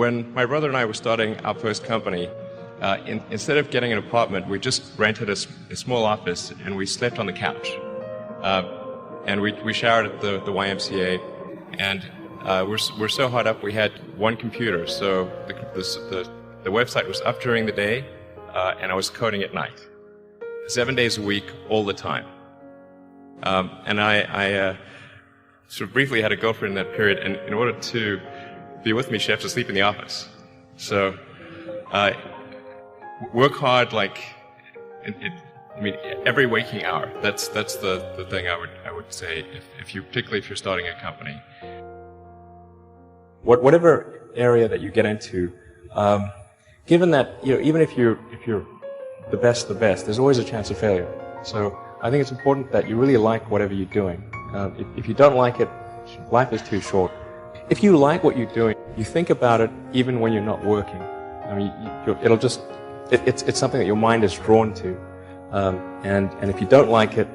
when my brother and I were starting our first company, instead of getting an apartment, we just rented a small office and we slept on the couch. And we showered at the YMCA, and we're so hot up we had one computer, so the website was up during the day, and I was coding at night, 7 days a week, all the time. And I sort of briefly had a girlfriend in that period, and in order to be with me, she had to sleep in the office. So work hard, like every waking hour. That's the thing I would say particularly if you're starting a company. Whatever area that you get into, given that even if you're the best, there's always a chance of failure. So I think it's important that you really like whatever you're doing. If you don't like it, life is too short. If you like what you're doing, you think about it even when you're not working. I mean, it's something that your mind is drawn to. And if you don't like it,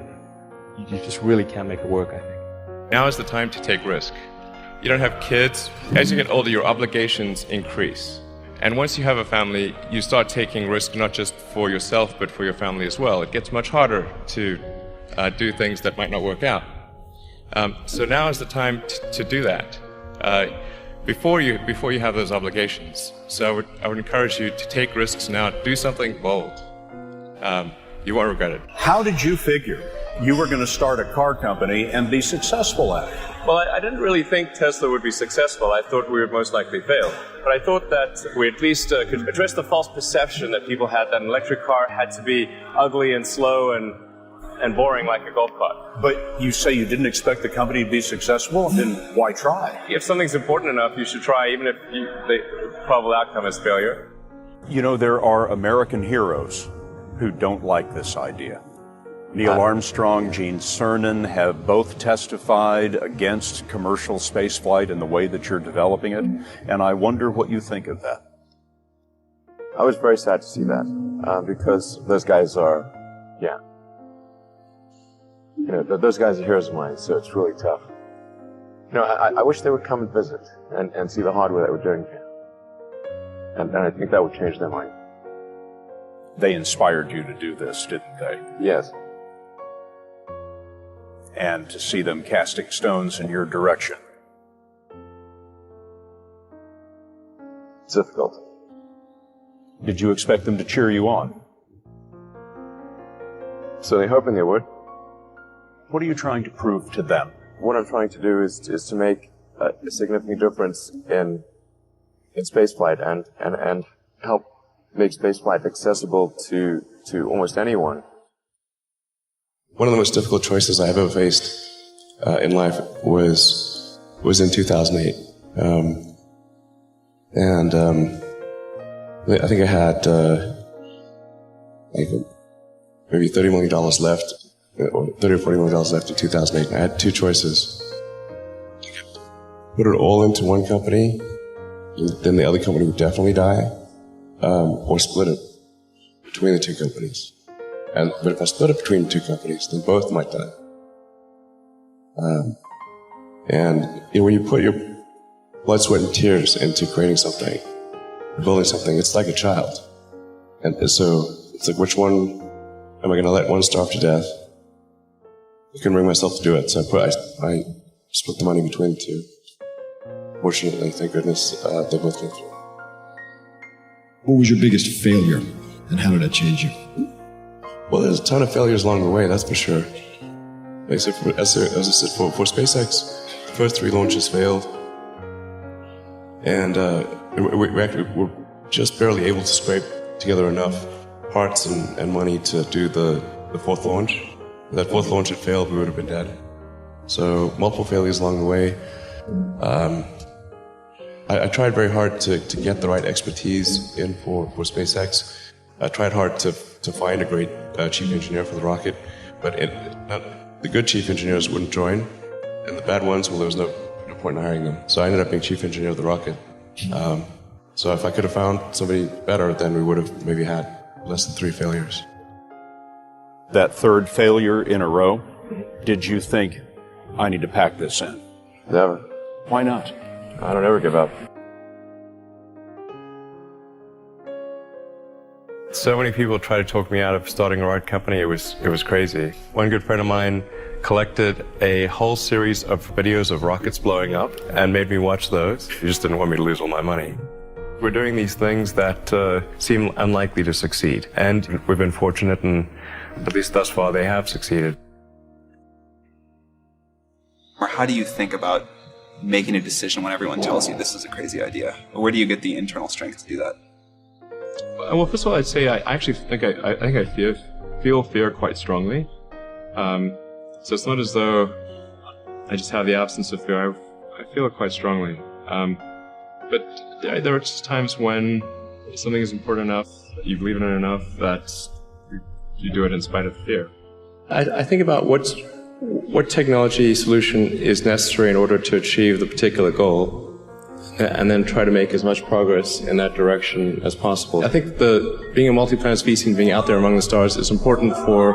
you just really can't make it work, I think. Now is the time to take risk. You don't have kids. As you get older, your obligations increase. And once you have a family, you start taking risk not just for yourself, but for your family as well. It gets much harder to do things that might not work out. So now is the time to do that before you have those obligations. So I would encourage you to take risks now. Do something bold. You won't regret it. How did you figure you were going to start a car company and be successful at it? Well, I didn't really think Tesla would be successful. I thought we would most likely fail. But I thought that we at least could address the false perception that people had that an electric car had to be ugly and slow and boring like a golf cart. But you say you didn't expect the company to be successful, then why try? If something's important enough, you should try, even if the probable outcome is failure. You know, there are American heroes who don't like this idea. Neil Armstrong, Gene Cernan have both testified against commercial spaceflight in the way that you're developing it, and I wonder what you think of that. I was very sad to see that, because those guys are, those guys are heroes of mine, so it's really tough. I wish they would come and visit and see the hardware that we're doing here. And I think that would change their mind. They inspired you to do this, didn't they? Yes. And to see them casting stones in your direction. It's difficult. Did you expect them to cheer you on? So they're hoping they would. What are you trying to prove to them? What I'm trying to do is to make a significant difference in spaceflight and help make spaceflight accessible to almost anyone. One of the most difficult choices I've ever faced in life was in 2008. I think I had maybe $30 million left, or $30 or $40 million left in 2008. I had two choices. Put it all into one company, then the other company would definitely die, or split it between the two companies. But if I split it between the two companies, then both might die. When you put your blood, sweat, and tears into creating something, building something, it's like a child. And so it's like, which one am I going to let one starve to death? I couldn't bring myself to do it, so I split the money between the two. Fortunately, thank goodness, they both came through. What was your biggest failure, and how did that change you? Well, there's a ton of failures along the way, that's for sure. As I said, for SpaceX, the first 3 launches failed. And we're just barely able to scrape together enough parts and money to do the 4th launch. If that 4th launch had failed, we would have been dead. So multiple failures along the way. I tried very hard to get the right expertise in for SpaceX. I tried hard to find a great chief engineer for the rocket, but the good chief engineers wouldn't join, and the bad ones, well, there was no point in hiring them. So I ended up being chief engineer of the rocket. So if I could have found somebody better, then we would have maybe had less than 3 failures. That 3rd failure in a row, did you think, I need to pack this in? Never. Why not? I don't ever give up. So many people tried to talk me out of starting a right company. It was crazy. One good friend of mine collected a whole series of videos of rockets blowing up and made me watch those. He just didn't want me to lose all my money. We're doing these things that seem unlikely to succeed, and we've been fortunate, and at least thus far they have succeeded. Or how do you think about making a decision when everyone tells you this is a crazy idea? Or where do you get the internal strength to do that? Well, first of all, I'd say I actually think I feel fear quite strongly. So it's not as though I just have the absence of fear. I feel it quite strongly. But there are just times when something is important enough, you believe in it enough, that you do it in spite of fear. I think about what technology solution is necessary in order to achieve the particular goal, and then try to make as much progress in that direction as possible. I think being a multi-planet species and being out there among the stars is important for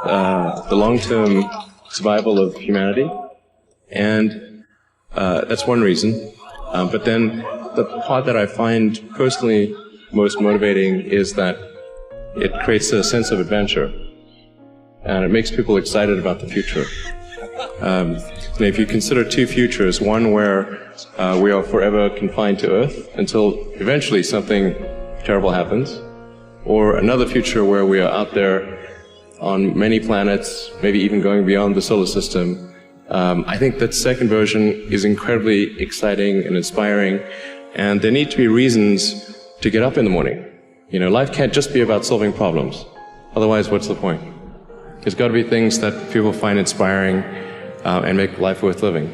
the long-term survival of humanity, and that's one reason. But then the part that I find personally most motivating is that it creates a sense of adventure, and it makes people excited about the future. And if you consider two futures, one where we are forever confined to Earth until eventually something terrible happens, or another future where we are out there on many planets, maybe even going beyond the solar system, I think that second version is incredibly exciting and inspiring, and there need to be reasons to get up in the morning. You know, life can't just be about solving problems. Otherwise, what's the point? There's got to be things that people find inspiring and make life worth living.